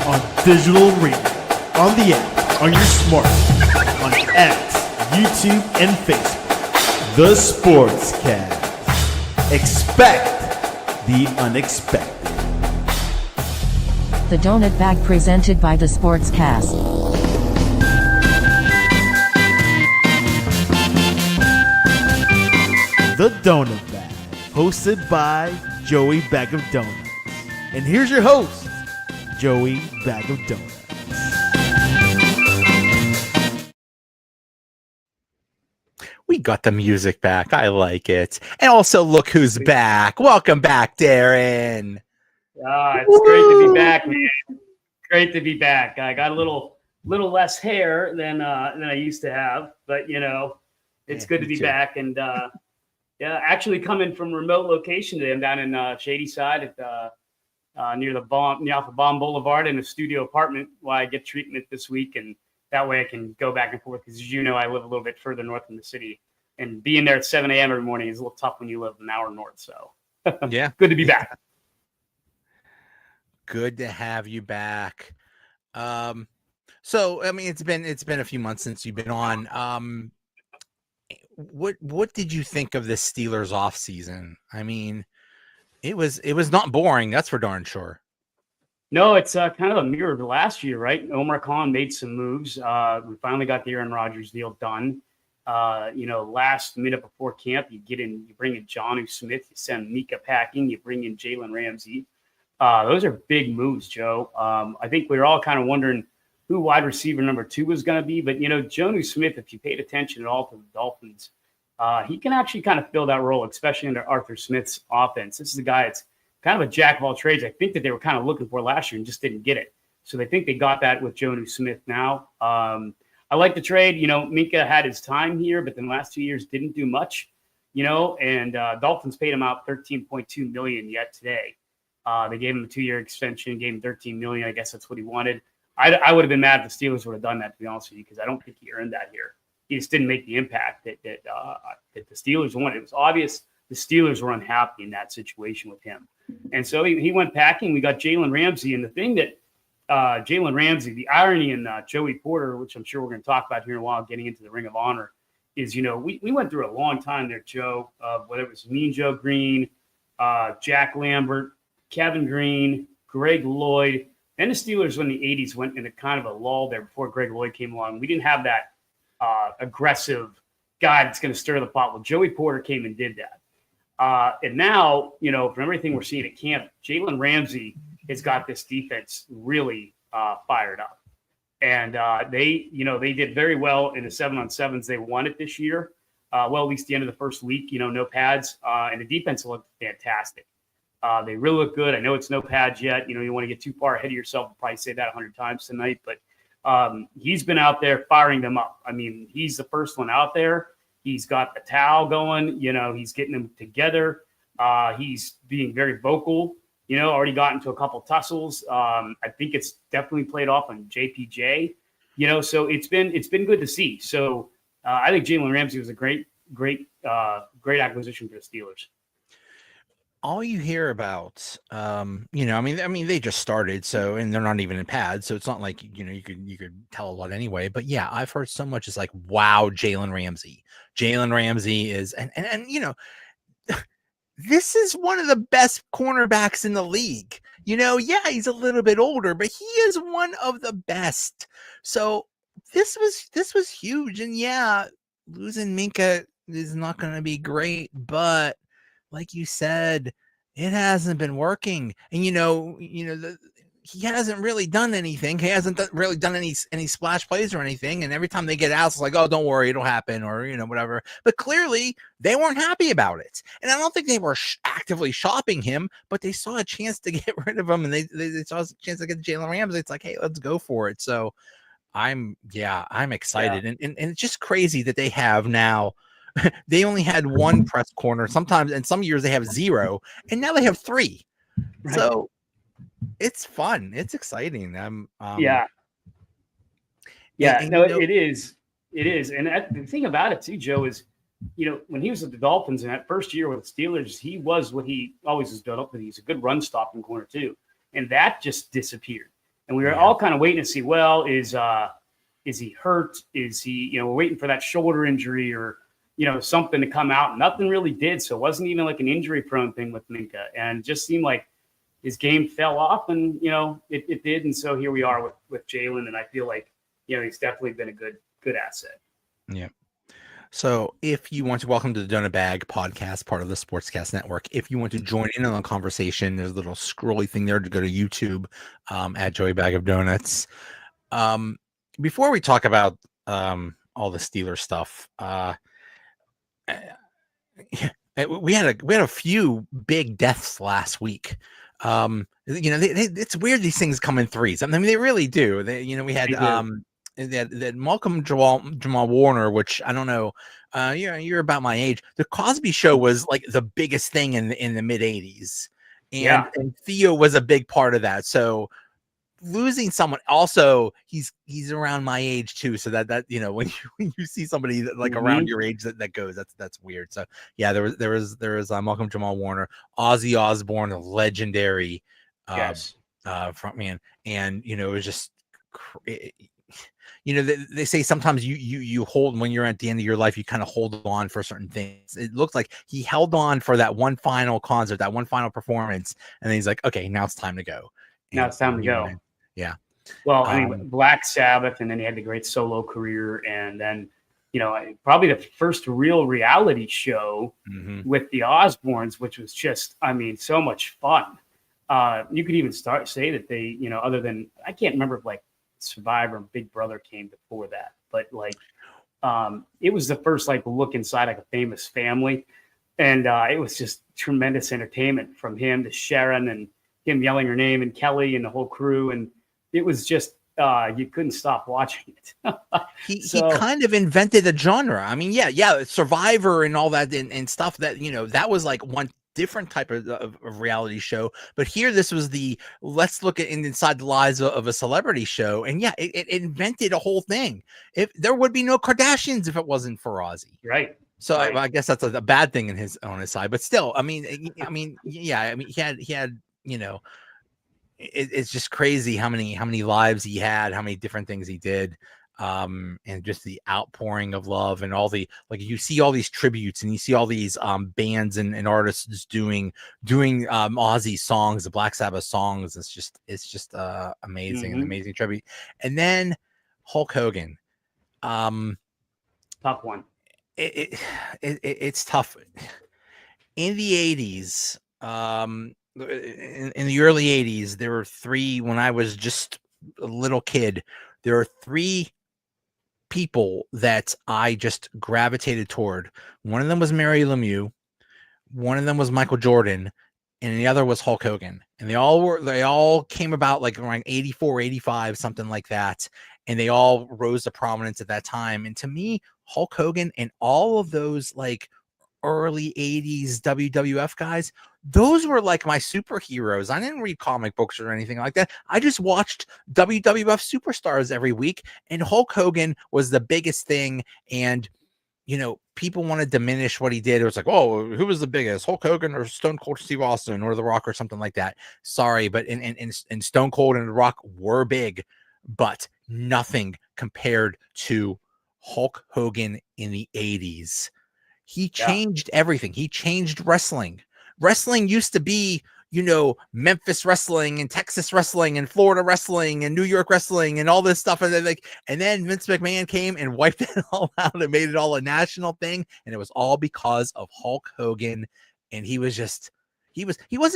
on digital radio, on the app, on your smartphone, on X, YouTube, and Facebook. The Sportscast. Expect the unexpected. The Donut Bag presented by The Sportscast. The Donut Bag, hosted by Joey Bag of Donuts. And here's your host, Joey Bag of Donuts. We got the music back. I like it. And also, look who's back. Welcome back, Darren. It's great to be back, man. Great to be back. I got a little less hair than I used to have, but it's good to be back. And actually coming from a remote location today. I'm down in Shady Side at near off of Baum Boulevard in a studio apartment while I get treatment this week, and that way I can go back and forth because, as you know, I live a little bit further north in the city, and being there at 7 a.m. every morning is a little tough when you live an hour north. So yeah, good to be back. Good to have you back. So I mean, it's been a few months since you've been on. What did you think of this Steelers off season? I mean, it was not boring. That's for darn sure. No, it's kind of a mirror of last year, right? Omar Khan made some moves. We finally got the Aaron Rodgers deal done. Last minute before camp, you bring in Jonnu Smith, you send Mika packing, you bring in Jalen Ramsey. Those are big moves, Joe. I think we were all kind of wondering who wide receiver number 2 was going to be. But, Jonnu Smith, if you paid attention at all to the Dolphins, he can actually kind of fill that role, especially under Arthur Smith's offense. This is a guy that's kind of a jack of all trades. I think that they were kind of looking for last year and just didn't get it. So they think they got that with Jonnu Smith now. I like the trade. Mika had his time here, but then the last 2 years didn't do much, and Dolphins paid him out $13.2 million yet today. They gave him a 2-year extension, gave him $13 million. I guess that's what he wanted. I would have been mad if the Steelers would have done that, to be honest with you, because I don't think he earned that here. He just didn't make the impact that the Steelers wanted. It was obvious the Steelers were unhappy in that situation with him. And so he went packing. We got Jalen Ramsey. And the thing that Jalen Ramsey, the irony in Joey Porter, which I'm sure we're going to talk about here in a while, getting into the Ring of Honor, is, we went through a long time there, Joe, whether it was Mean Joe Green, Jack Lambert, Kevin Green, Greg Lloyd. Then the Steelers, when the 80s, went into kind of a lull there before Greg Lloyd came along. We didn't have that aggressive guy that's going to stir the pot. Well, Joey Porter came and did that. And now, from everything we're seeing at camp, Jalen Ramsey has got this defense really fired up. And they did very well in the 7-on-7s. They won it this year. At least the end of the first week, no pads. And the defense looked fantastic. They really look good. I know it's no pads yet. You want to get too far ahead of yourself. I'll probably say that 100 times tonight. But he's been out there firing them up. I mean, he's the first one out there. He's got the towel going. He's getting them together. He's being very vocal. Already got into a couple tussles. I think it's definitely played off on JPJ. So it's been good to see. So I think Jalen Ramsey was a great acquisition for the Steelers. All you hear about, I mean, they just started, so, and they're not even in pads, so it's not like, you could tell a lot anyway. But yeah, I've heard so much. It's like, wow, Jalen Ramsey is, and this is one of the best cornerbacks in the league. Yeah, he's a little bit older, but he is one of the best. So this was huge, and yeah, losing Minka is not going to be great, but like you said, it hasn't been working. And, he hasn't really done anything. He hasn't really done any splash plays or anything. And every time they get out, it's like, oh, don't worry, it'll happen, or, whatever. But clearly they weren't happy about it. And I don't think they were actively shopping him, but they saw a chance to get rid of him. And they saw a chance to get Jalen Ramsey. It's like, hey, let's go for it. So I'm excited. Yeah. And it's just crazy that they have now. They only had one press corner. Sometimes in some years they have 0, and now they have 3. Right. So it's fun. It's exciting. It is. And the thing about it too, Joe, is, when he was with the Dolphins in that first year with the Steelers, he was what he always has done. He's a good run stopping corner too. And that just disappeared. And we were all kind of waiting to see, well, is he hurt? Is he, we're waiting for that shoulder injury or, something to come out. Nothing really did. So it wasn't even like an injury prone thing with Minkah. And it just seemed like his game fell off and, it did. And so here we are with Jalen. And I feel like, he's definitely been a good asset. Yeah. So if you want to welcome to the Donut Bag podcast, part of the Sportscast Network, if you want to join in on the conversation, there's a little scrolly thing there to go to YouTube at Joey Bag of Donuts. Before we talk about all the Steelers stuff, we had a few big deaths last week. It's weird these things come in threes. I mean, they really do. We had that Malcolm Jamal Warner, which I don't know. You're about my age. The Cosby Show was like the biggest thing in the mid '80s, and Theo was a big part of that. So losing someone, also he's around my age too. So that when you see somebody that, like around your age that goes, that's weird. So yeah, there was Malcolm Jamal Warner, Ozzy Osbourne, a legendary frontman, and it was just. They say sometimes you hold, when you're at the end of your life, you kind of hold on for certain things. It looked like he held on for that one final concert, that one final performance, and then he's like, okay, now it's time to go. Now it's time to go. Yeah. Well, Black Sabbath, and then he had the great solo career, and then probably the first real reality show with the Osbournes, which was just, so much fun. You could even say that they, other than, I can't remember if like Survivor and Big Brother came before that, but like it was the first like look inside like a famous family, and it was just tremendous entertainment from him to Sharon and him yelling her name and Kelly and the whole crew, and it was just you couldn't stop watching it. He kind of invented a genre. I mean, Survivor and all that and stuff that that was like one different type of reality show, but here this was let's look at inside the lives of a celebrity show, and it invented a whole thing. If there would be no Kardashians if it wasn't for Ozzy, right? So right. I guess that's a bad thing on his side, but still, he had it's just crazy how many lives he had, how many different things he did. And just the outpouring of love and all the, like, you see all these tributes and you see all these bands and artists doing Ozzy songs, the Black Sabbath songs. It's just amazing, an amazing tribute. And then Hulk Hogan, tough one. It's tough. In the 80s, in the early 80s, there were three, when I was just a little kid, there are three people that I just gravitated toward. One of them was Mary Lemieux, one of them was Michael Jordan, and the other was Hulk Hogan. And they all came about like around 84, 85, something like that. And they all rose to prominence at that time. And to me, Hulk Hogan and all of those like early 80s WWF guys, those were like my superheroes. I didn't read comic books or anything like that. I just watched WWF superstars every week, and Hulk Hogan was the biggest thing. And people want to diminish what he did. It was like, oh, who was the biggest, Hulk Hogan or Stone Cold Steve Austin or The Rock or something like that? Sorry, but and Stone Cold and The Rock were big, but nothing compared to Hulk Hogan in the 80s. He changed everything. He changed wrestling. Wrestling used to be, Memphis wrestling and Texas wrestling and Florida wrestling and New York wrestling and all this stuff. And then Vince McMahon came and wiped it all out and made it all a national thing. And it was all because of Hulk Hogan. And he wasn't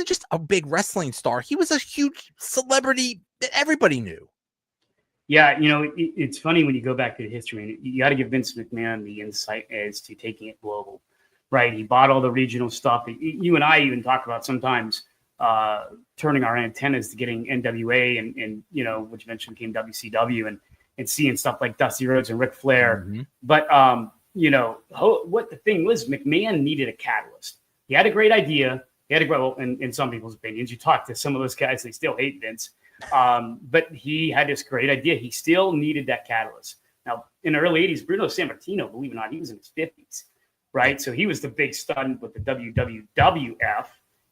just a big wrestling star. He was a huge celebrity that everybody knew. Yeah, it's funny when you go back to the history, and you got to give Vince McMahon the insight as to taking it global, right? He bought all the regional stuff. You and I even talk about sometimes turning our antennas to getting NWA and which eventually became WCW and seeing stuff like Dusty Rhodes and Ric Flair. Mm-hmm. But, what the thing was, McMahon needed a catalyst. He had a great idea. He had a great, in some people's opinions, you talk to some of those guys, they still hate Vince. But he had this great idea. He still needed that catalyst. Now, in the early 80s, Bruno Sammartino, believe it or not, he was in his 50s, right? So he was the big stud with the WWF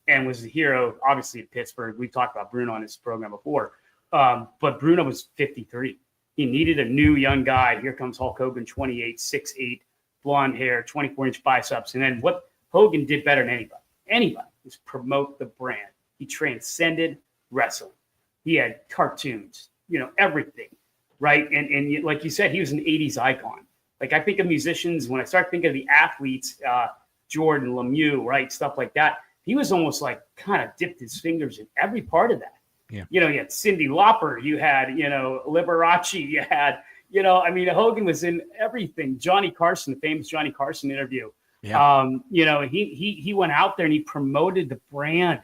and was the hero, obviously, at Pittsburgh. We've talked about Bruno on this program before. But Bruno was 53. He needed a new young guy. Here comes Hulk Hogan, 28, 6'8", blonde hair, 24-inch biceps. And then what Hogan did better than anybody is promote the brand. He transcended wrestling. He had cartoons, everything, right? And like you said, he was an 80s icon. Like I think of musicians, when I start thinking of the athletes, Jordan, Lemieux, right, stuff like that, he was almost like kind of dipped his fingers in every part of that. Yeah. You had Cyndi Lauper, you had, Liberace, you had, Hogan was in everything. Johnny Carson, the famous Johnny Carson interview. Yeah. He went out there and he promoted the brand,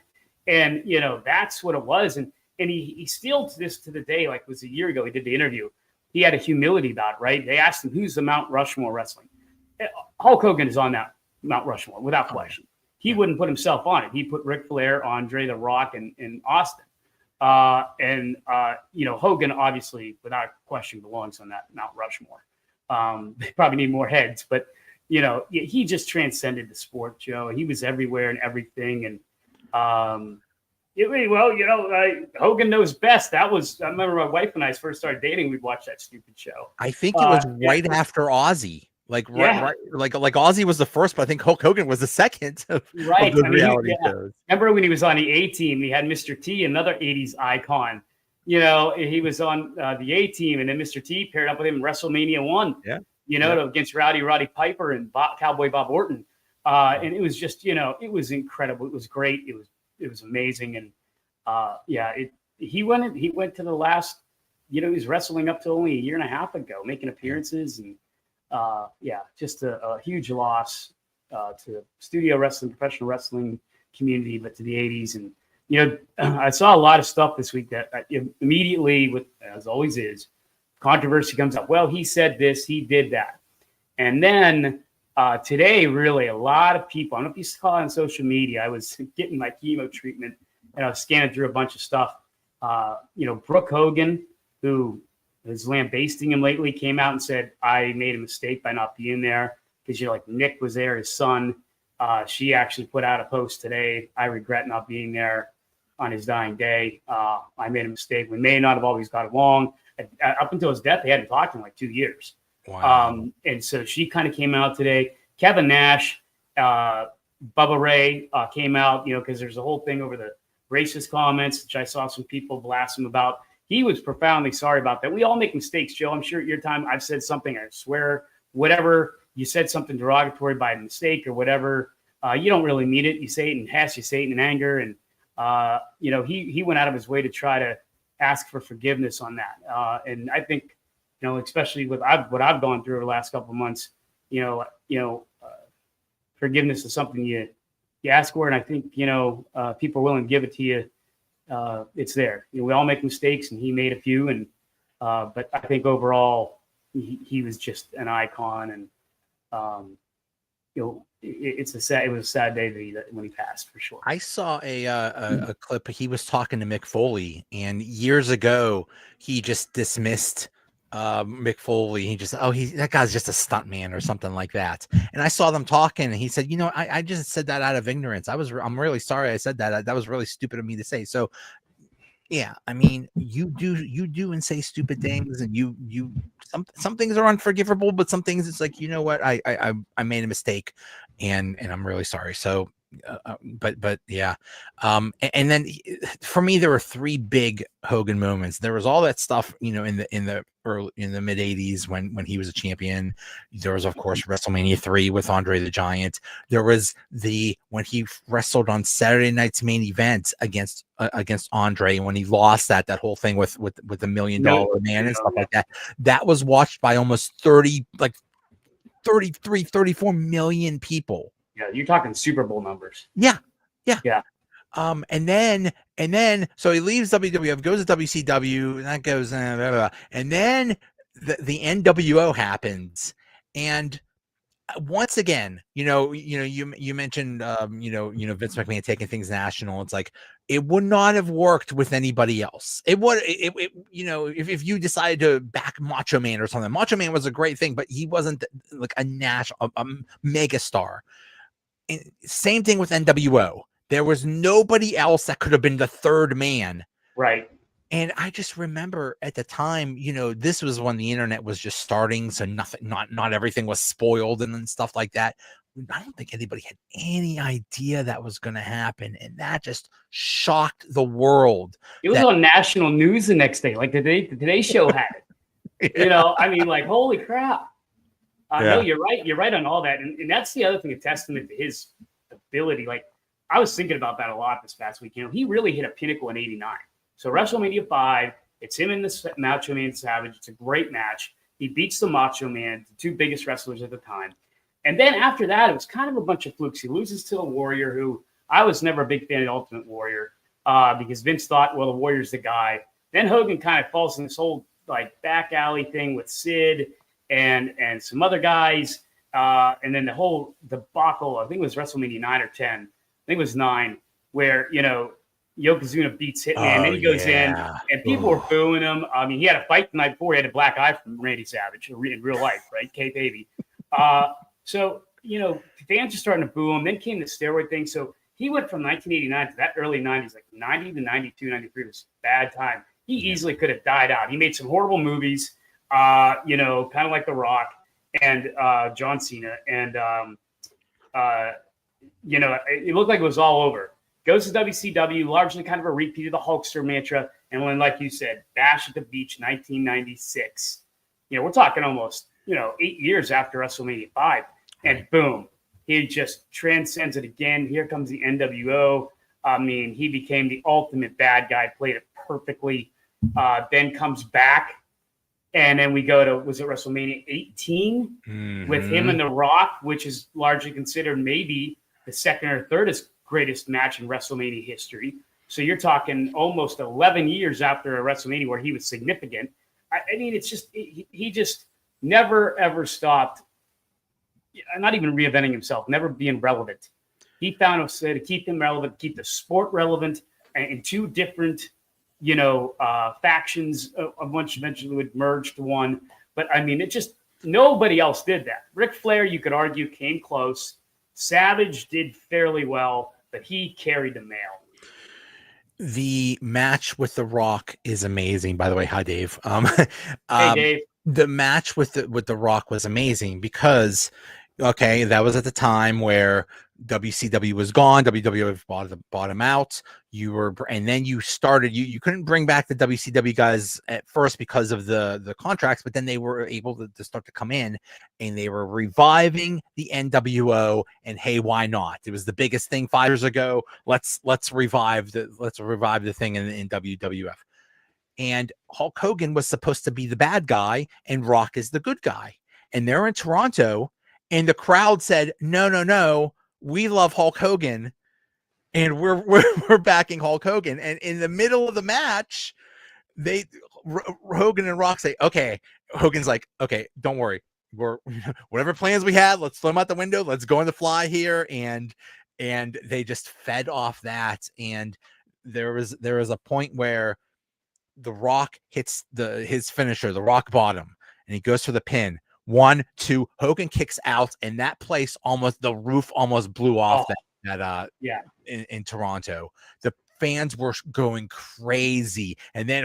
and that's what it was. And he still to the day, like it was a year ago, he did the interview. He had a humility about it, right? They asked him, "Who's the Mount Rushmore wrestling?" Hulk Hogan is on that Mount Rushmore without question. He wouldn't put himself on it. He put Ric Flair, Andre the Rock, and Austin. Hogan obviously, without question, belongs on that Mount Rushmore. They probably need more heads, but he just transcended the sport, Joe. He was everywhere and everything, and Hogan knows best. I remember my wife and I first started dating. We'd watch that stupid show. I think it was right after Ozzy. Like Ozzy was the first, but I think Hulk Hogan was the second of the reality shows. Remember when he was on the A-Team, he had Mr. T, another 80s icon. He was on the A-Team, and then Mr. T paired up with him in WrestleMania 1. Yeah. Against Roddy Piper and Cowboy Bob Orton. And it was just, it was incredible. It was great. It was amazing. And he went to the last, he was wrestling up to only a year and a half ago, making appearances, and just a huge loss to studio wrestling, professional wrestling community, but to the 80s. And, I saw a lot of stuff this week that immediately, as always is, controversy comes up. Well, he said this, he did that. And then today, really, a lot of people, I don't know if you saw it on social media, I was getting my chemo treatment and I was scanning through a bunch of stuff. Brooke Hogan, who is lambasting him lately, came out and said, I made a mistake by not being there, because Nick was there, his son. She actually put out a post today. I regret not being there on his dying day. I made a mistake. We may not have always got along. Up until his death, they hadn't talked in like 2 years. Wow. And so she kind of came out today. Kevin Nash, Bubba Ray came out, because there's a whole thing over the racist comments, which I saw some people blast him about. He was profoundly sorry about that. We all make mistakes, Joe. I'm sure at your time I've said something, I swear, whatever, you said something derogatory by mistake or whatever, you don't really mean it. You say it in jest, you say it in anger. And, he went out of his way to try to ask for forgiveness on that. And I think, especially with what I've gone through over the last couple of months, forgiveness is something you ask for. And I think, people are willing to give it to you. It's there. We all make mistakes, and he made a few. And but I think overall, he was just an icon. And it was a sad day when he passed, for sure. I saw a clip. He was talking to Mick Foley, and years ago, he just dismissed Mick Foley. He just, that guy's just a stunt man or something like that. And I saw them talking, and he said, I just said that out of ignorance. I'm really sorry I said that. That was really stupid of me to say. So yeah, I mean, you do and say stupid things, and some things are unforgivable, but some things it's like, what, I made a mistake, and I'm really sorry. So but yeah. And then for me, there were three big Hogan moments. There was all that stuff, in the mid 80s when he was a champion. There was, of course, WrestleMania 3 with Andre the Giant. There was when he wrestled on Saturday Night's Main Event against Andre, when he lost that whole thing with the $1 million man and stuff like that. That was watched by almost 33, 34 million people. Yeah, you're talking Super Bowl numbers. Yeah. And then so he leaves WWF, goes to WCW, and that goes, blah, blah, blah. And then the NWO happens, and once again, you mentioned, Vince McMahon taking things national. It's like, it would not have worked with anybody else. It would, if you decided to back Macho Man or something. Macho Man was a great thing, but he wasn't like a mega star. And same thing with NWO. There was nobody else that could have been the third man. Right. And I just remember at the time, this was when the internet was just starting, so not everything was spoiled and then stuff like that. I don't think anybody had any idea that was going to happen, and that just shocked the world. It was on national news the next day. Like the Today Show had it. Yeah. I mean, like, holy crap. Yeah. No, you're right. You're right on all that. And that's the other thing, a testament to his ability. Like, I was thinking about that a lot this past week. He really hit a pinnacle in '89. So WrestleMania 5, it's him and the Macho Man Savage. It's a great match. He beats the Macho Man, the two biggest wrestlers at the time. And then after that, it was kind of a bunch of flukes. He loses to the Warrior, who I was never a big fan of the Ultimate Warrior because Vince thought, well, the Warrior's the guy. Then Hogan kind of falls in this whole like back alley thing with Sid and some other guys. And then the whole debacle, I think it was WrestleMania 9 or 10. I think it was 9, where, Yokozuna beats Hitman, and then he goes in, and people were booing him. I mean, he had a fight the night before. He had a black eye from Randy Savage in real life, right? K-Baby. So, fans are starting to boo him. Then came the steroid thing. So he went from 1989 to that early 90s, like 90 to 92, 93 was a bad time. He easily could have died out. He made some horrible movies, kind of like The Rock and John Cena. And, it looked like it was all over. Goes to WCW, largely kind of a repeat of the Hulkster mantra. And when, like you said, Bash at the Beach, 1996, we're talking almost, 8 years after WrestleMania 5. And boom, he just transcends it again. Here comes the NWO. I mean, he became the ultimate bad guy, played it perfectly. Then comes back. And then we go to, was it WrestleMania 18 with him and The Rock, which is largely considered maybe the second or third greatest match in WrestleMania history. So you're talking almost 11 years after a WrestleMania where he was significant. I mean, it's just, he just never, ever stopped, not even reinventing himself, never being relevant. He found a way to keep him relevant, keep the sport relevant, and in two different, factions of which eventually would merge to one. But I mean, it just, nobody else did that. Ric Flair, you could argue, came close. Savage did fairly well, but he carried the mail. The match with The Rock is amazing. By the way, hi Dave. Hey Dave. The match with the Rock was amazing because, that was at the time where WCW was gone. WWF bought him out. And then you started. You couldn't bring back the WCW guys at first because of the contracts, but then they were able to start to come in, and they were reviving the NWO. And hey, why not? It was the biggest thing 5 years ago. Let's revive the thing in WWF. And Hulk Hogan was supposed to be the bad guy, and Rock is the good guy. And they're in Toronto, and the crowd said, "No, we love Hulk Hogan, and we're backing Hulk Hogan." And in the middle of the match, Hogan and Rock say, "Okay." Hogan's like, "Okay, don't worry. We're whatever plans we had, let's throw them out the window. Let's go on the fly here." And they just fed off that. And there was a point where The Rock hits his finisher, the rock bottom, and he goes for the pin. 1, 2, Hogan kicks out, and that place the roof almost blew off in Toronto. The fans were going crazy, and then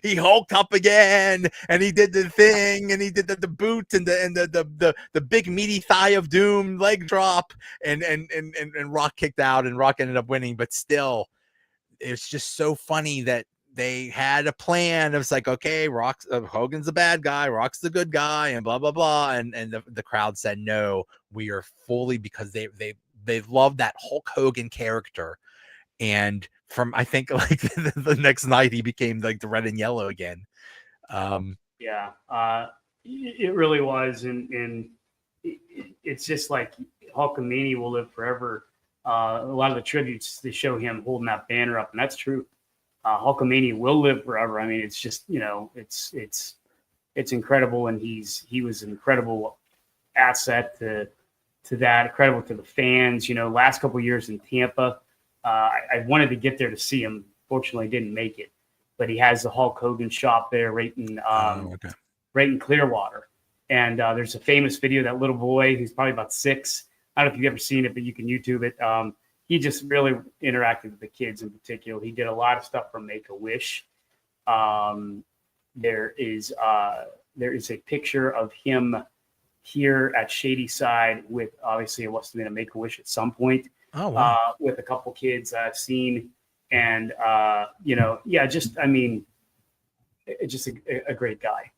he hulked up again, and he did the thing, and he did the boot and the big meaty thigh of doom leg drop, and Rock kicked out, and Rock ended up winning. But still, it's just so funny that they had a plan. It was like, okay, Hogan's the bad guy, Rock's the good guy, and blah blah blah. And the crowd said no, we are fully, because they love that Hulk Hogan character. And from, I think, like the next night he became like the red and yellow again. It really was, and it's just like Hulkamania will live forever. A lot of the tributes, they show him holding that banner up, and that's true. Hulkamania will live forever. I mean, it's just, it's incredible, and he was an incredible asset to that, incredible to the fans. Last couple of years in Tampa, I wanted to get there to see him. Fortunately, didn't make it, but he has the Hulk Hogan shop there right in Clearwater. And there's a famous video of that little boy who's probably about 6. I don't know if you've ever seen it, but you can YouTube it. He just really interacted with the kids in particular. He did a lot of stuff for Make-A-Wish. There is a picture of him here at Shady Side with, obviously it must have been a Make-A-Wish at some point. Oh, wow. With a couple kids I've seen, and just just a great guy.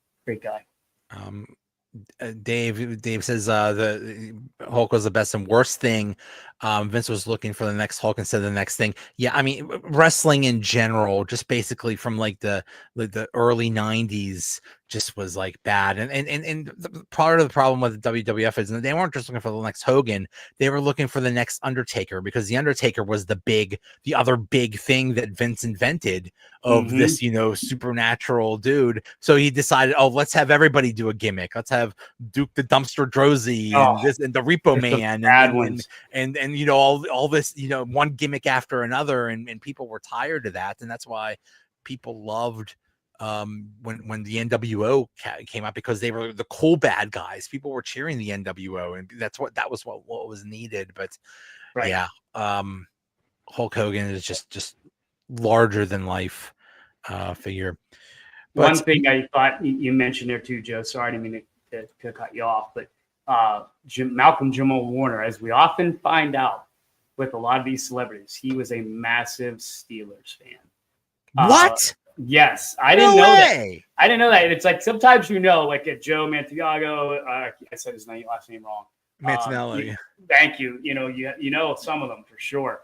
Dave says the Hulk was the best and worst thing. Vince was looking for the next Hulk instead of the next thing. Yeah, I mean, wrestling in general, just basically from like the early 90s, just was like bad. And part of the problem with the WWF is that they weren't just looking for the next Hogan, they were looking for the next Undertaker, because the Undertaker was the other big thing that Vince invented of this, supernatural dude. So he decided, let's have everybody do a gimmick. Let's have Duke the Dumpster Drozy and the Repo Man and all this, one gimmick after another, and people were tired of that. And that's why people loved when the NWO came out, because they were the cool bad guys. People were cheering the NWO, and that was what was needed. But right. Yeah, Hulk Hogan is just larger than life figure. But one thing I thought you mentioned there too, Joe, sorry, I didn't mean to cut you off, but Malcolm Jamal Warner, as we often find out with a lot of these celebrities, he was a massive Steelers fan. What? Yes, I didn't know that. I didn't know that. It's like sometimes like at Joe Mantiago, I said his last name wrong. Mantinelli. Thank you. You know some of them for sure.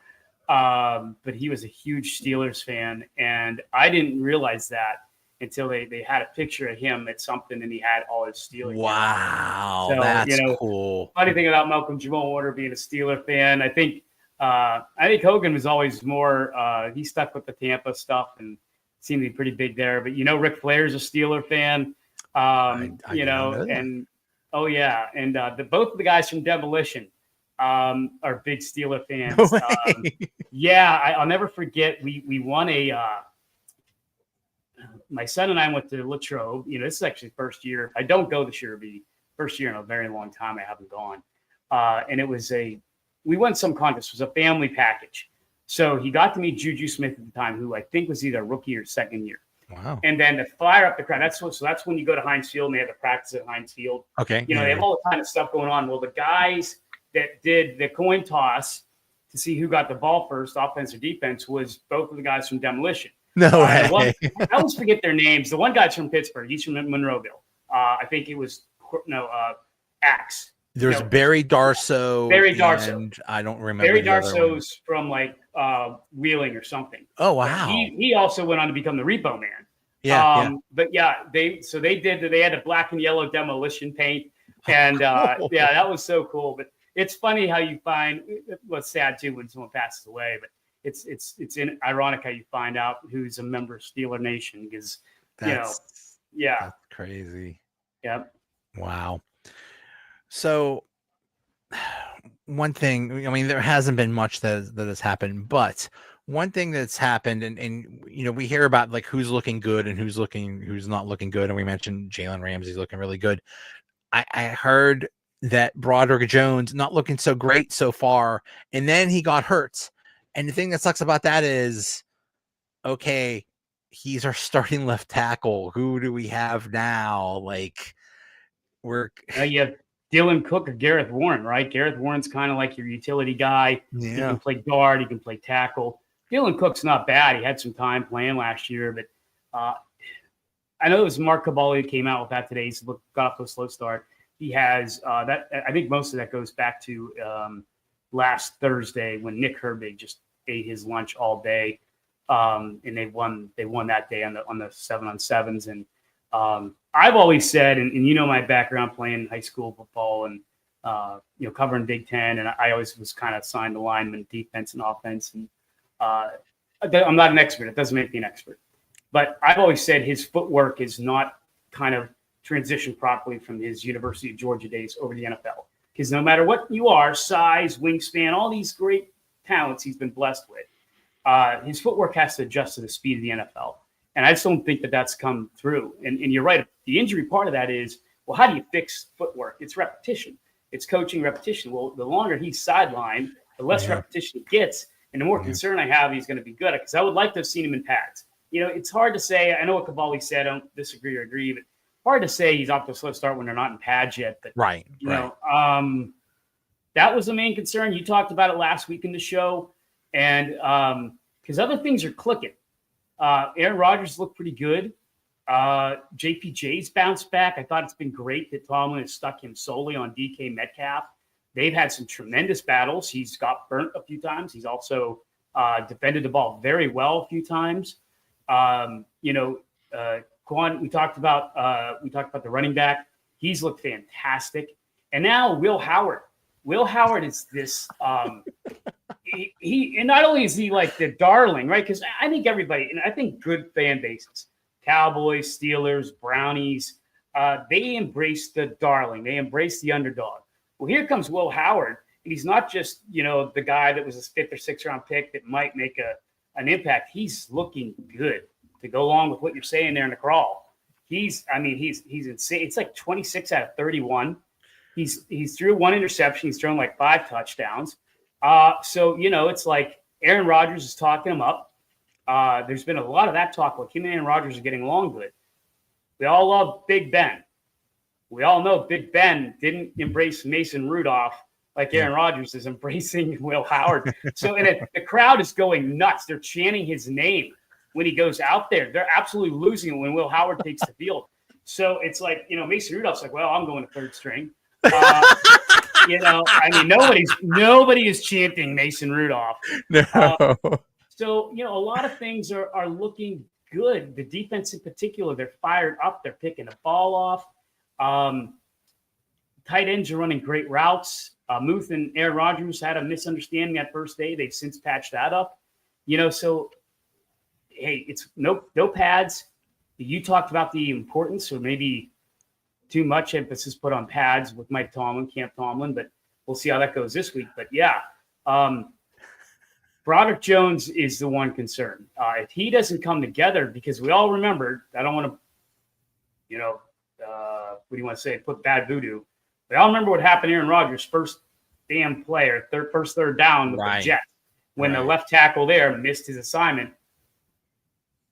But he was a huge Steelers fan, and I didn't realize that until they had a picture of him at something, and he had all his Steelers. Wow, so, that's cool. Funny thing about Malcolm Jamal Warner being a Steeler fan, I think Hogan was always more. He stuck with the Tampa stuff and seemed to be pretty big there. But Ric Flair's a Steeler fan. Both of the guys from Demolition are big Steeler fans. No I'll never forget. We won my son and I went to Latrobe. This is actually the first year. I don't go this year. It'll be first year in a very long time I haven't gone. And it was we won some contest. It was a family package. So he got to meet Juju Smith at the time, who I think was either a rookie or second year. Wow. And then to fire up the crowd, that's when you go to Heinz Field and they have the practice at Heinz Field. Okay. They have all the kind of stuff going on. Well, the guys that did the coin toss to see who got the ball first, offense or defense, was both of the guys from Demolition. No way. I always forget their names. The one guy's from Pittsburgh. He's from Monroeville. I think it was Axe. There's Barry Darso. And I don't remember. Barry Darso's from Wheeling or something. Oh wow. He also went on to become the Repo Man. Yeah. But yeah, they had a black and yellow Demolition paint, and that was so cool. But it's funny how you find what's sad too when someone passes away, but it's ironic how you find out who's a member of Steeler Nation, because that's crazy. Yep. Wow. So one thing, I mean, there hasn't been much that has happened, but one thing that's happened, and we hear about who's looking good and who's not looking good, and we mentioned Jalen Ramsey's looking really good. I heard that Broderick Jones not looking so great so far, and then he got hurt. And the thing that sucks about that is, okay, he's our starting left tackle. Who do we have now? You have Dylan Cook or Gareth Warren, right? Gareth Warren's kind of like your utility guy. Yeah. He can play guard. He can play tackle. Dylan Cook's not bad. He had some time playing last year, but I know it was Mark Caballi who came out with that today. He's got off to a slow start. He has that. I think most of that goes back to last Thursday when Nick Herbig just ate his lunch all day, and they won that day on the 7-on-7s. And I've always said, and my background playing high school football and covering Big Ten, and I always was kind of assigned to lineman, defense and offense. And I'm not an expert. It doesn't make me an expert, but I've always said his footwork is not kind of transitioned properly from his University of Georgia days over the NFL. Because no matter what you are, size, wingspan, all these great talents he's been blessed with, his footwork has to adjust to the speed of the NFL. And I just don't think that that's come through. And you're right. The injury part of that is, well, how do you fix footwork? It's repetition. It's coaching repetition. Well, the longer he's sidelined, the less repetition he gets. And the more concern I have, he's going to be good. Because I would like to have seen him in pads. it's hard to say. I know what Cavalli said. I don't disagree or agree, but hard to say he's off to a slow start when they're not in pads yet. But right. That was the main concern. You talked about it last week in the show, and because other things are clicking. Aaron Rodgers looked pretty good. JPJ's bounced back. I thought it's been great that Tomlin has stuck him solely on DK Metcalf. They've had some tremendous battles. He's got burnt a few times. He's also defended the ball very well a few times. Quan, we talked about the running back. He's looked fantastic. And now Will Howard. Will Howard is this. He and not only is he like the darling, right? Because I think everybody, and I think good fan bases, Cowboys, Steelers, Brownies, they embrace the darling. They embrace the underdog. Well, here comes Will Howard, and he's not just the guy that was a 5th or 6th round pick that might make an impact. He's looking good to go along with what you're saying there in the crawl. He's insane. It's like 26 out of 31. He's threw 1 interception. He's thrown like 5 touchdowns. So it's like Aaron Rodgers is talking him up. There's been a lot of that talk. Like him and Aaron Rodgers are getting along good. We all love Big Ben. We all know Big Ben didn't embrace Mason Rudolph like Aaron Rodgers is embracing Will Howard. So the crowd is going nuts. They're chanting his name when he goes out there. They're absolutely losing it when Will Howard takes the field. So it's like, Mason Rudolph's like, well, I'm going to 3rd string. Nobody is chanting Mason Rudolph. No. So, a lot of things are looking good. The defense in particular, they're fired up. They're picking the ball off. Tight ends are running great routes. Muth and Aaron Rodgers had a misunderstanding that first day. They've since patched that up. So, hey, it's no pads. You talked about the importance, or maybe too much emphasis put on pads with Mike Tomlin, Camp Tomlin, but we'll see how that goes this week. But yeah, Broderick Jones is the one concern. If he doesn't come together, because we all remember, I don't want to, what do you want to say? Put bad voodoo. We all remember what happened to Aaron Rodgers' first damn play, or first third down with the Jets, when the left tackle there missed his assignment.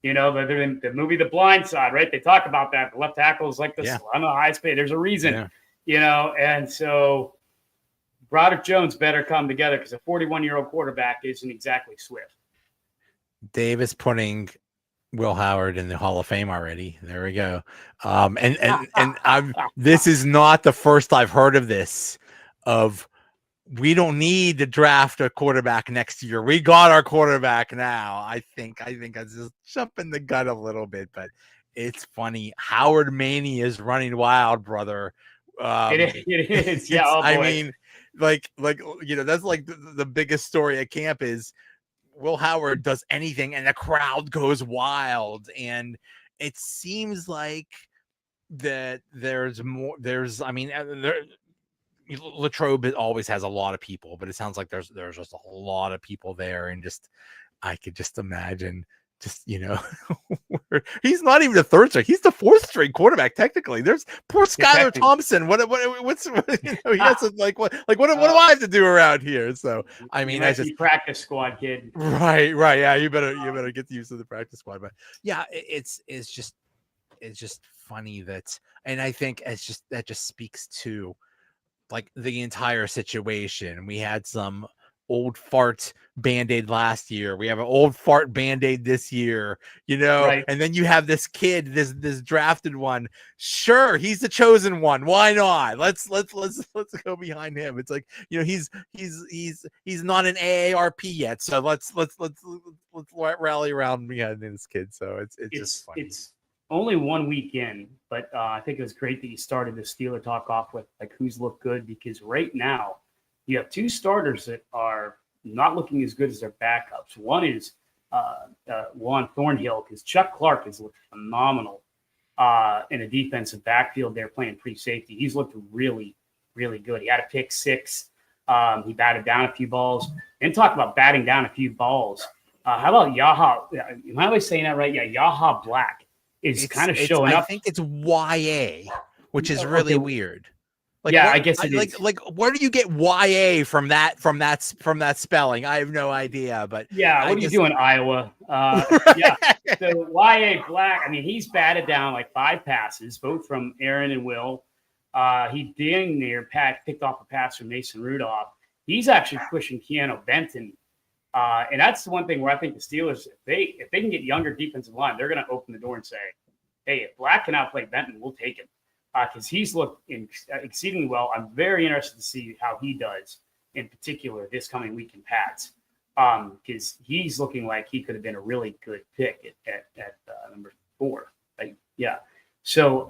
The movie The Blind Side, right? They talk about that. The left tackle is like the highest paid. There's a reason, and so Broderick Jones better come together, because a 41-year-old quarterback isn't exactly swift. Dave is putting Will Howard in the Hall of Fame already. There we go. And this is not the first I've heard of this. We don't need to draft a quarterback next year. We got our quarterback now. I think I was just jumping the gun a little bit, but it's funny. Howard Mania is running wild, brother. It is. Yeah. Oh, I mean, that's like the biggest story at camp is Will Howard does anything and the crowd goes wild. And it seems like that Latrobe always has a lot of people, but it sounds like there's just a lot of people there, and I could just imagine he's not even the 3rd string, he's the 4th string quarterback technically. There's poor Skylar Thompson. What's he has to, what do I have to do around here? So I mean, I just practice squad kid. Right. Yeah, you better get used to the practice squad. But yeah, it's just funny and I think that just speaks to like the entire situation. We had some old fart Band-Aid last year. We have an old fart Band-Aid this year, right. And then you have this kid, this drafted one. Sure, he's the chosen one. Why not? Let's go behind him. It's like, he's not an AARP yet. So let's rally around behind this kid. So it's just funny. It's only 1 week in, but I think it was great that you started the Steeler talk off with like who's looked good, because right now you have 2 starters that are not looking as good as their backups. One is Juan Thornhill, because Chuck Clark has looked phenomenal in a defensive backfield. They're playing free safety. He's looked really, really good. He had a pick 6. He batted down a few balls. And talk about batting down a few balls. How about Yaha? Am I always saying that right? Yeah, Yaha Black is kind of showing up. I think it's YA, which is really weird. Like, Yeah, what, I guess it is. like where do you get YA from that spelling? I have no idea, but Yeah, I what are you guess- doing, Iowa? Yeah. So YA Black, I mean, he's batted down like 5 passes, both from Aaron and Will. He dang near picked off a pass from Mason Rudolph. He's actually pushing Keanu Benton. And that's the one thing where I think the Steelers, if they can get younger defensive line, they're going to open the door and say, hey, if Black can outplay Benton, we'll take him. Because he's looked exceedingly well. I'm very interested to see how he does in particular this coming week in Pats. Because he's looking like he could have been a really good pick at number 4. Yeah. So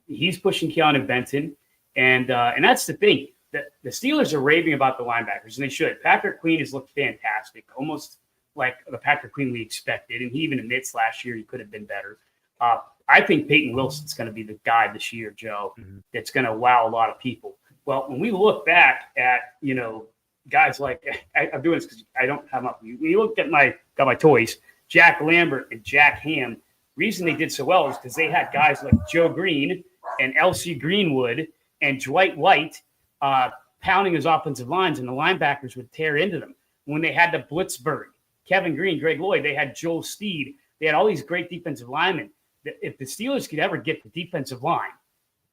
he's pushing Keanu Benton. And that's the thing. The Steelers are raving about the linebackers, and they should. Patrick Queen has looked fantastic, almost like the Patrick Queen we expected. And he even admits last year he could have been better. I think Peyton Wilson's going to be the guy this year, Joe, that's going to wow a lot of people. Well, when we look back at, guys like, I'm doing this because I don't have up. When you look at my toys, Jack Lambert and Jack Ham, reason they did so well is because they had guys like Joe Green and L.C. Greenwood and Dwight White pounding his offensive lines, and the linebackers would tear into them. When they had the Blitzburg, Kevin Green, Greg Lloyd, they had Joel Steed. They had all these great defensive linemen. If the Steelers could ever get the defensive line,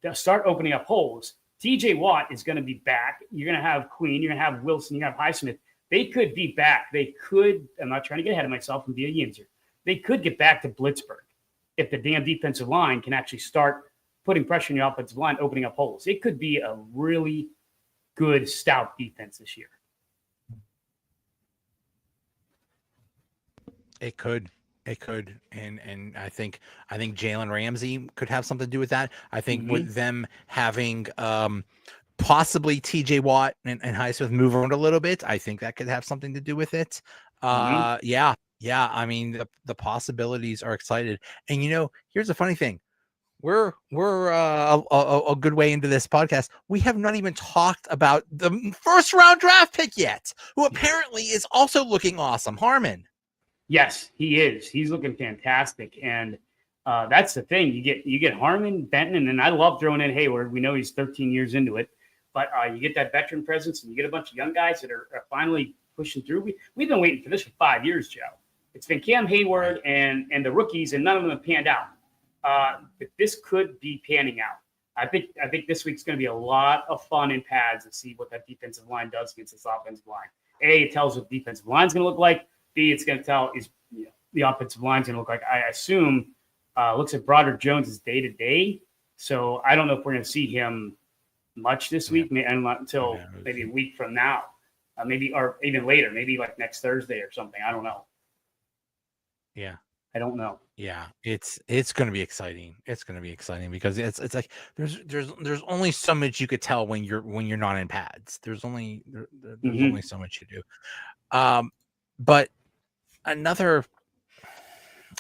they'll start opening up holes. TJ Watt is going to be back. You're going to have Queen. You're going to have Wilson. You're going to have Highsmith. They could be back. They could. I'm not trying to get ahead of myself and be a Yinzer. They could get back to Blitzburg if the damn defensive line can actually start putting pressure on the offensive line, opening up holes. It could be a really good, stout defense this year. It could. And I think Jalen Ramsey could have something to do with that. I think with them having possibly TJ Watt and Highsmith move around a little bit, I think that could have something to do with it. Yeah. I mean, the possibilities are excited. And here's the funny thing. We're a good way into this podcast. We have not even talked about the first round draft pick yet, who apparently is also looking awesome. Harmon. Yes, he is. He's looking fantastic, and that's the thing. You get Harmon, Benton, and then I love throwing in Hayward. We know he's 13 years into it, but you get that veteran presence, and you get a bunch of young guys that are finally pushing through. We've been waiting for this for 5 years, Joe. It's been Cam Hayward and the rookies, and none of them have panned out. But this could be panning out. I think this week's going to be a lot of fun in pads to see what that defensive line does against this offensive line. A, it tells what the defensive line's going to look like. B, it's going to tell is the offensive line's going to look like. I assume looks at Broderick Jones is day to day, so I don't know if we're going to see him much this week, until maybe a week from now, maybe or even later, maybe like next Thursday or something. I don't know. Yeah, I don't know. Yeah, it's going to be exciting. It's going to be exciting because it's like there's only so much you could tell when you're not in pads. There's only so much you do. But another,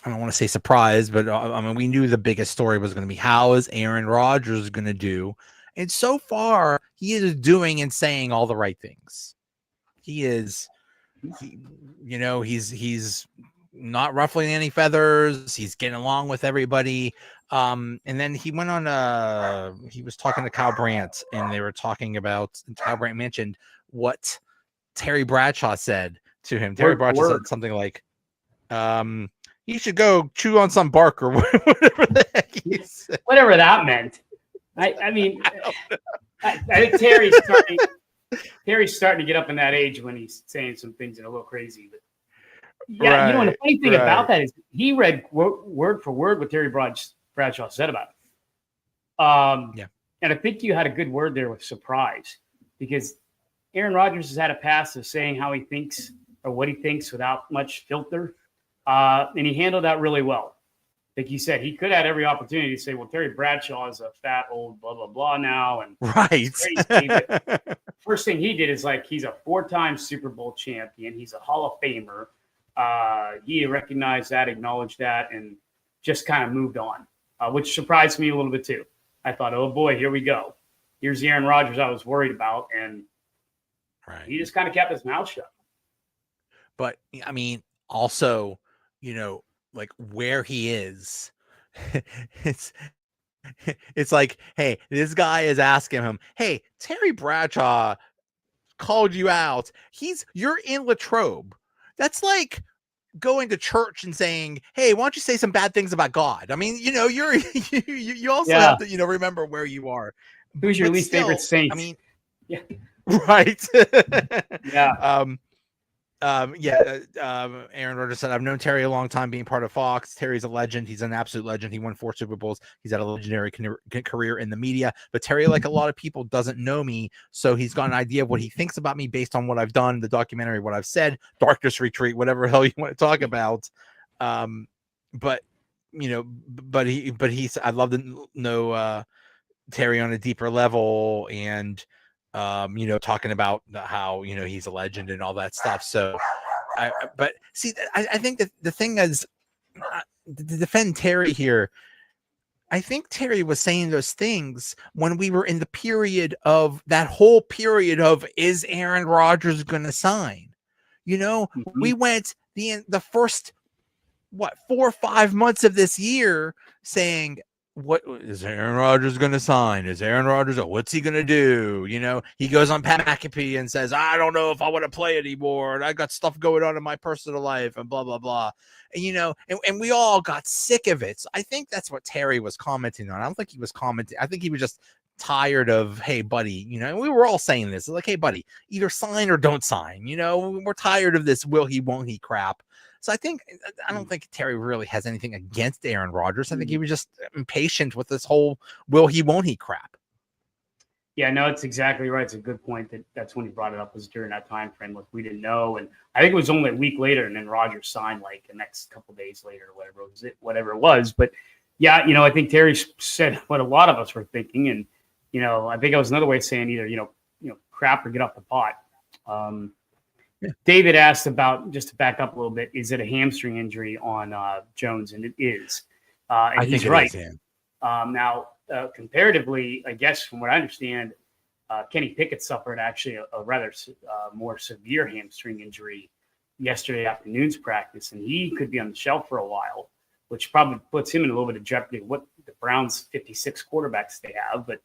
I don't want to say surprise, but I mean, we knew the biggest story was going to be how is Aaron Rodgers going to do? And so far, he is doing and saying all the right things. He's not ruffling any feathers. He's getting along with everybody. And then he went on, he was talking to Kyle Brandt, and they were talking about, Kyle Brandt mentioned what Terry Bradshaw said to him. Terry Bradshaw said something like, you should go chew on some bark or whatever the heck he said. Whatever that meant. I mean, I think Terry's starting to get up in that age when he's saying some things that are a little crazy. But yeah, Right, the funny thing about that is he read word for word what Terry Bradshaw said about it. And I think you had a good word there with surprise, because Aaron Rodgers has had a past of saying how he thinks or what he thinks without much filter. And he handled that really well. Like you said, he could have had every opportunity to say, well, Terry Bradshaw is a fat old blah, blah, blah now. And right. Crazy. But first thing he did is he's a 4-time Super Bowl champion. He's a Hall of Famer. He recognized that, acknowledged that, and just kind of moved on, which surprised me a little bit too. I thought, oh boy, here we go. Here's the Aaron Rodgers I was worried about. And he just kind of kept his mouth shut. But I mean, also, like where he is, it's like, hey, this guy is asking him, hey, Terry Bradshaw called you out. You're in Latrobe. That's like going to church and saying, hey, why don't you say some bad things about God? I mean, you also have to, remember where you are. Who's your least favorite saint? I mean, yeah. Right. Yeah. Aaron Rodgers said, I've known Terry a long time being part of Fox. Terry's a legend. He's an absolute legend. He won 4 Super Bowls. He's had a legendary career in the media, but Terry, like a lot of people, doesn't know me. So he's got an idea of what he thinks about me based on what I've done, the documentary, what I've said, Darkness Retreat, whatever the hell you want to talk about. But I'd love to know Terry on a deeper level, and talking about how he's a legend and all that stuff. So I think that the thing is, to defend Terry here, I think Terry was saying those things when we were in the period of that whole period of, is Aaron Rodgers going to sign? We went the first 4 or 5 months of this year saying, what is Aaron Rodgers going to sign? Is Aaron Rodgers, what's he going to do? He goes on Pat McAfee and says, I don't know if I want to play anymore, and I got stuff going on in my personal life, and blah, blah, blah. And, and we all got sick of it. So I think that's what Terry was commenting on. I don't think he was commenting. I think he was just tired of, hey, buddy, and we were all saying this. Like, hey, buddy, either sign or don't sign. We're tired of this will he, won't he crap. So I don't think Terry really has anything against Aaron Rodgers. I think he was just impatient with this whole will he, won't he crap. Yeah, no, it's exactly right. It's a good point. That's when he brought it up, was during that time frame. Like, we didn't know, and I think it was only a week later, and then Rodgers signed like the next couple of days later, whatever it was. But yeah, I think Terry said what a lot of us were thinking, and I think it was another way of saying either crap or get off the pot. Yeah. David asked about, just to back up a little bit, is it a hamstring injury on Jones? And it is. And he's right. Now, comparatively, I guess from what I understand, Kenny Pickett suffered actually a rather more severe hamstring injury yesterday afternoon's practice, and he could be on the shelf for a while, which probably puts him in a little bit of jeopardy. What the Browns' 56 quarterbacks they have, but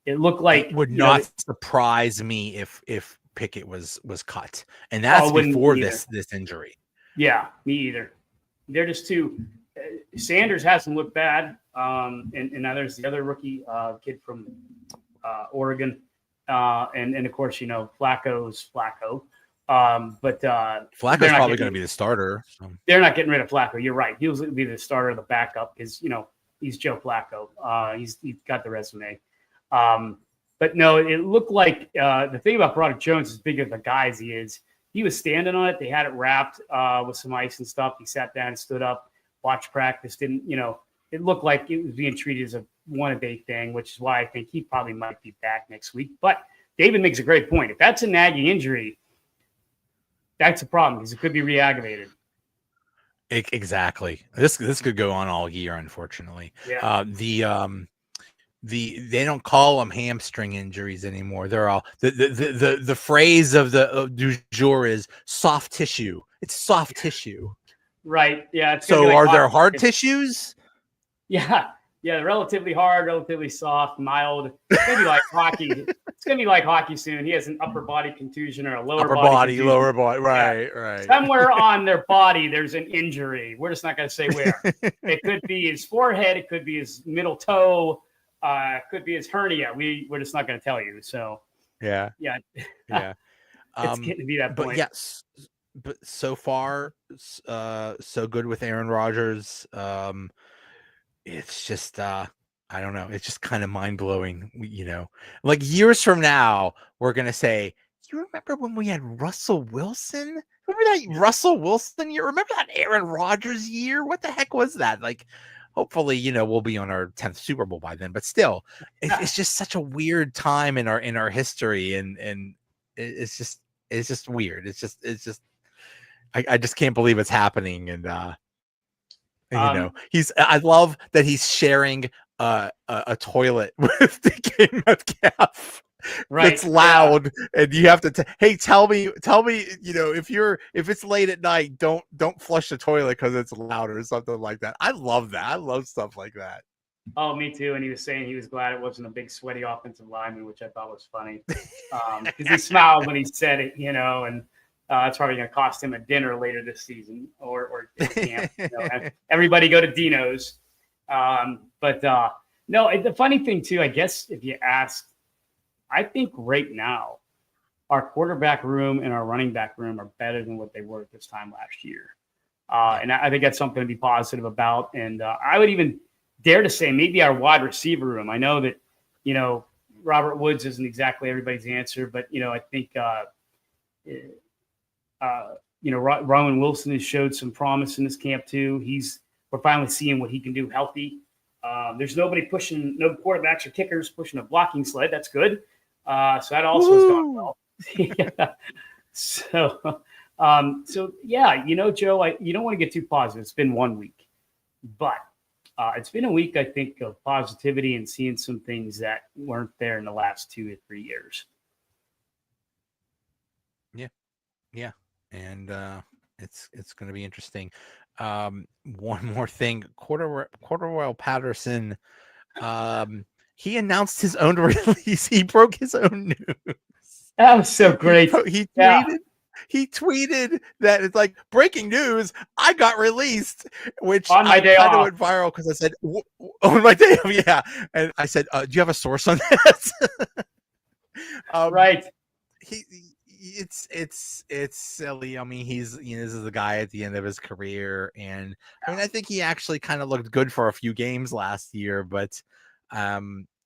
it looked like it would not surprise me if Pickett was cut, and that's before this injury. Yeah, me either. They're just too. Sanders hasn't looked bad, and now there's the other rookie kid from Oregon, and of course Flacco's Flacco. But Flacco's probably going to be the starter. So. They're not getting rid of Flacco. You're right. He'll be the starter, the backup, because he's Joe Flacco. He's got the resume. But no, it looked like the thing about Broderick Jones, as big of a guy as he is, he was standing on it. They had it wrapped with some ice and stuff. He sat down and stood up, watched practice. Didn't, it looked like it was being treated as a one-a-day thing, which is why I think he probably might be back next week. But David makes a great point. If that's a nagging injury, that's a problem because it could be reaggravated. Exactly. This could go on all year, unfortunately. Yeah. They don't call them hamstring injuries anymore. They're all the phrase of the du jour is soft tissue. It's soft tissue. Right. Yeah. So are there hard tissues? Yeah. Yeah. Relatively hard, relatively soft, mild. It's gonna be like hockey. It's gonna be like hockey soon. He has an upper body contusion or a lower body. Lower body. Right. Yeah. Right. Somewhere on their body, there's an injury. We're just not gonna say where. It could be his forehead. It could be his middle toe. Could be his hernia. We're just not going to tell you. So yeah. It's getting to be that point. But yes, but so far, so good with Aaron Rodgers. It's just I don't know. It's just kind of mind blowing. Like years from now, we're gonna say, "You remember when we had Russell Wilson? Remember that Russell Wilson year? Remember that Aaron Rodgers year? What the heck was that?" Like. Hopefully, we'll be on our 10th Super Bowl by then. But still, it's just such a weird time in our history, and it's just weird. It's just I just can't believe it's happening. And I love that he's sharing a toilet with DK Metcalf. Right, it's loud, and you have to. Hey, tell me, if it's late at night, don't flush the toilet because it's loud or something like that. I love that. I love stuff like that. Oh, me too. And he was saying he was glad it wasn't a big sweaty offensive lineman, which I thought was funny. Because he smiled when he said it, and it's probably going to cost him a dinner later this season or camp. Everybody go to Dino's. But no, the funny thing too, I guess if you ask, I think right now our quarterback room and our running back room are better than what they were at this time last year. And I think that's something to be positive about. And I would even dare to say maybe our wide receiver room. I know that, Robert Woods isn't exactly everybody's answer, but, I think, Rowan Wilson has showed some promise in this camp too. We're finally seeing what he can do healthy. There's no quarterbacks or kickers pushing a blocking sled. That's good. So that also has gone well. Yeah. So yeah, Joe, you don't want to get too positive. It's been 1 week, but it's been a week, I think, of positivity and seeing some things that weren't there in the last 2 or 3 years. Yeah. And it's going to be interesting. One more thing, Cordarrelle Patterson, he announced his own release. He broke his own news. That was so great. He tweeted that it's like breaking news. I got released, which on my day off went viral because I said on my day off, yeah. And I said, "Do you have a source on that?" Right. It's silly. I mean, this is the guy at the end of his career, and I mean, I think he actually kind of looked good for a few games last year, but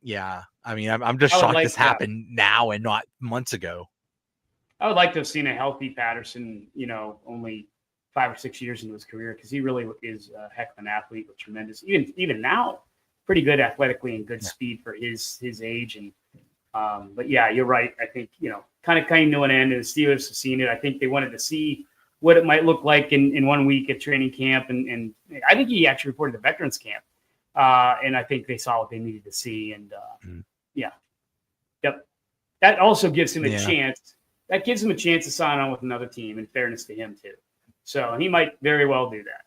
yeah. I mean, I'm just shocked this happened now and not months ago. I would like to have seen a healthy Patterson, only 5 or 6 years into his career, because he really is a heck of an athlete with tremendous, even now, pretty good athletically and good speed for his age. And but yeah, you're right. I think kind of came to an end, and the Steelers have seen it. I think they wanted to see what it might look like in 1 week at training camp, and I think he actually reported to Veterans Camp, and I think they saw what they needed to see, and yeah, yep. That also gives him a chance. That gives him a chance to sign on with another team, in fairness to him too. So he might very well do that.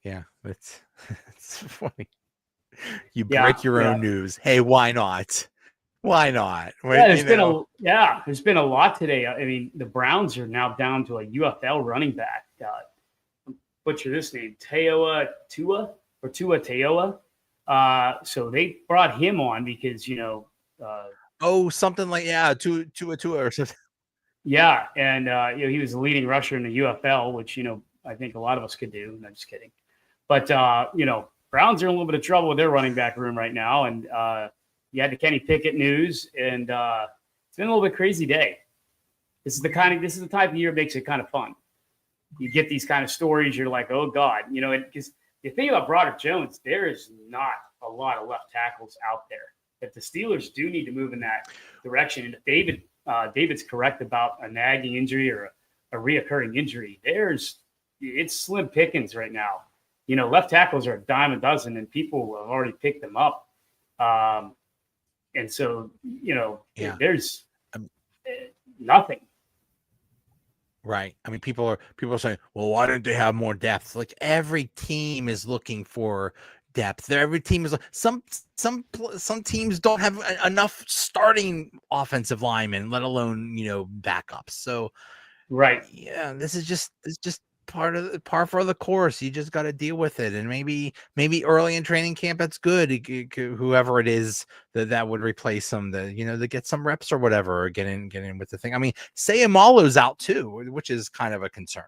Yeah, it's funny. You break your own news. Hey, why not? Why not? There's been a lot today. I mean, the Browns are now down to a UFL running back. Butcher this name, Tua Taoa. So they brought him on because something like Tua or something. Yeah, and he was the leading rusher in the UFL, which I think a lot of us could do. No, just kidding. But Browns are in a little bit of trouble with their running back room right now, and you had the Kenny Pickett news, and it's been a little bit crazy day. This is the type of year that makes it kind of fun. You get these kind of stories, you're like, oh God, because the thing about Broderick Jones, there is not a lot of left tackles out there. If the Steelers do need to move in that direction, and if David's correct about a nagging injury or a reoccurring injury, it's slim pickings right now. Left tackles are a dime a dozen, and people have already picked them up. And so, there's nothing. Right. I mean, people are saying, well, why don't they have more depth? Like every team is looking for depth. Every team is some teams don't have enough starting offensive linemen, let alone backups. So, right. Yeah, this is just par for the course. You just got to deal with it, and maybe early in training camp that's good. Whoever it is that would replace them, to get some reps or whatever, or get in with the thing. I mean, Sayamalo's out too, which is kind of a concern.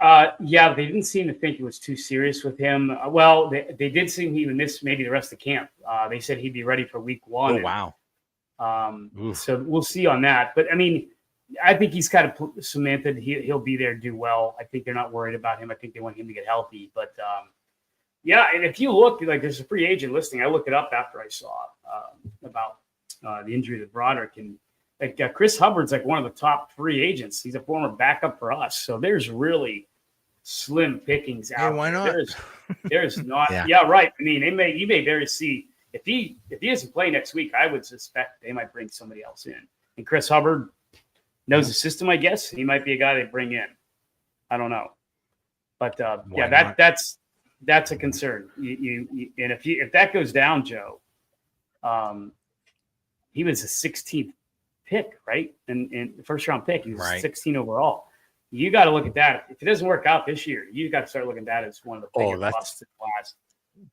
Yeah, they didn't seem to think it was too serious with him. Well, they did seem he would miss maybe the rest of camp. They said he'd be ready for week 1. Oh, wow. So we'll see on that. But I mean, I think he's kind of cemented. He'll be there, do well. I think they're not worried about him. I think they want him to get healthy. But yeah, and if you look, like there's a free agent listing. I looked it up after I saw about the injury to Broderick, and Chris Hubbard's like one of the top free agents. He's a former backup for us. So there's really slim pickings out. Hey, why not? There's not. Yeah, right. I mean, you may very see if he doesn't play next week, I would suspect they might bring somebody else in. And Chris Hubbard knows the system, I guess. He might be a guy they bring in. I don't know. But that's that's a concern. And if that goes down, Joe, he was a 16th pick, right? And the first round pick, he was Right. 16 overall. You got to look at that. If it doesn't work out this year, you got to start looking at that as one of the bigger busts in the last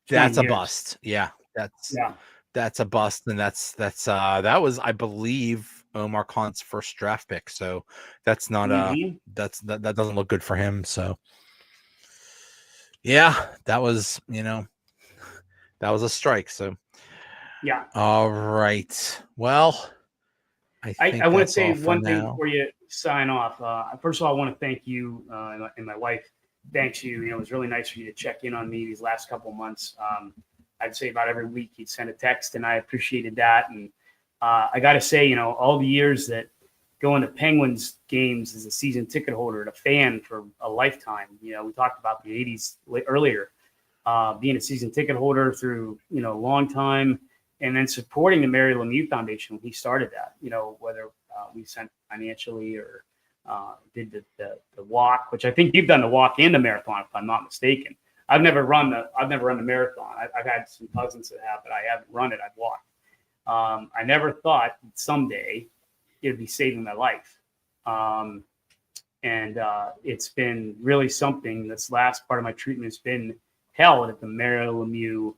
20 That's a years. bust. Yeah, Yeah. that's a bust, and that was, I believe, Omar Khan's first draft pick. So that's not Mhm. that doesn't look good for him. So yeah, that was that was a strike. So Yeah. all right, well, I think I want to that's say all for one thing now. before you sign off. First of all, I want to thank you and my wife. Thanks you. It was really nice for you to check in on me these last couple of months. I'd say about every week you'd send a text, and I appreciated that. And I got to say, all the years that going to Penguins games as a season ticket holder and a fan for a lifetime. We talked about the 80s earlier, being a season ticket holder through, a long time, and then supporting the Mary Lemieux Foundation when he started that, whether we sent financially or did the walk, which I think you've done the walk and the marathon, if I'm not mistaken. I've never run the marathon. I've had some cousins that have, but I haven't run it. I've walked. I never thought someday it would be saving my life. And it's been really something. This last part of my treatment has been held at the Mary Lemieux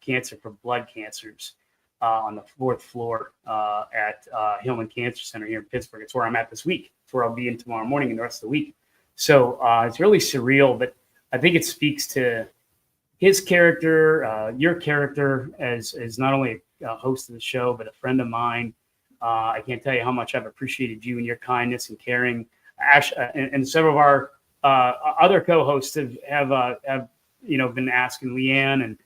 Cancer for Blood Cancers on the 4th floor at Hillman Cancer Center here in Pittsburgh. It's where I'm at this week. It's where I'll be in tomorrow morning and the rest of the week. So it's really surreal, but I think it speaks to his character, your character as not only a host of the show, but a friend of mine. I can't tell you how much I've appreciated you and your kindness and caring. Ash and several of our other co-hosts have been asking. Leanne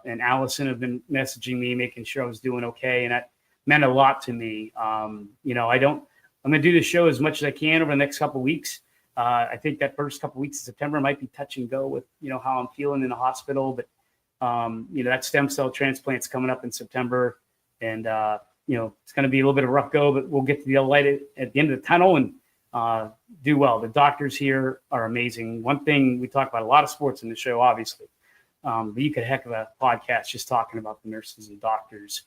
and Allison have been messaging me, making sure I was doing okay, and that meant a lot to me. I'm going to do the show as much as I can over the next couple of weeks. I think that first couple of weeks of September might be touch and go with how I'm feeling in the hospital, but that stem cell transplant's coming up in September, and it's going to be a little bit of a rough go, but we'll get to the light at the end of the tunnel and do well. The doctors here are amazing. One thing we talk about a lot of sports in the show, obviously, but you could heck of a podcast just talking about the nurses and doctors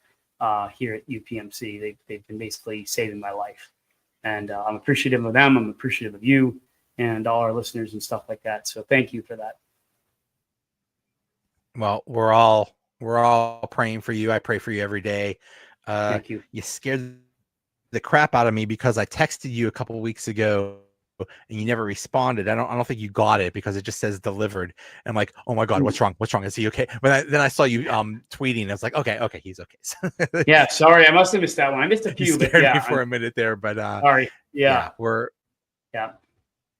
here at UPMC. They've been basically saving my life, and I'm appreciative of them. I'm appreciative of you and all our listeners and stuff like that. So thank you for that. Well, we're all praying for you. I pray for you every day. Thank you. You scared the crap out of me because I texted you a couple of weeks ago and you never responded. I don't think you got it because it just says delivered. And I'm like, oh my God, what's wrong? What's wrong? Is he okay? But then I saw you tweeting. I was like, okay, he's okay. Yeah, sorry, I must have missed that one. I missed a few, You but scared yeah, me for a minute there. But sorry. Yeah,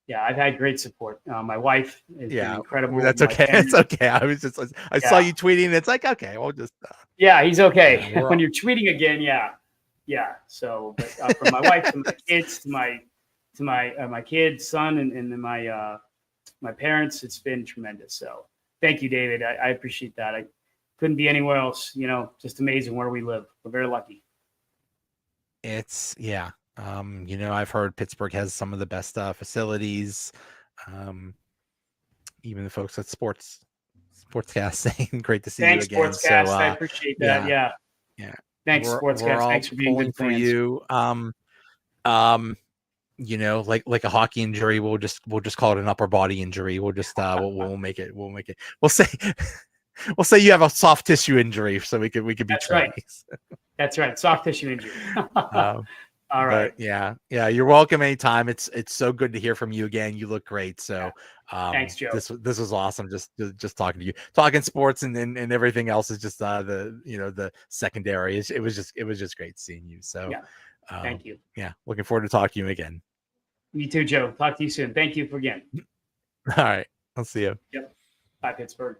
yeah, I've had great support. My wife is incredible. That's My okay. family- It's okay. I saw you tweeting. It's like, okay, we'll just. Yeah, he's okay. Yeah, When you're tweeting again, yeah. So, but from my wife to my kids to my kids, son, and then my parents, it's been tremendous. So, thank you, David. I appreciate that. I couldn't be anywhere else. Just amazing where we live. We're very lucky. It's I've heard Pittsburgh has some of the best facilities. Even the folks at Sportscast saying great to see Thanks, you again. Sportscast. So, I appreciate that. Yeah. Thanks, Sportscast. We're all Thanks for being pulling good for fans. you. Like a hockey injury, we'll just call it an upper body injury. We'll just we'll make it. We'll say you have a soft tissue injury, so we could be That's training. right. That's right. Soft tissue injury. All right. But yeah, you're welcome anytime. It's so good to hear from you again. You look great. So Thanks, Joe. This was awesome. Just talking to you, talking sports and everything else is just the secondary. It was just great seeing you. So Thank you. Yeah, looking forward to talking to you again. You too, Joe. Talk to you soon. Thank you again. All right, I'll see you. Yep. Bye, Pittsburgh.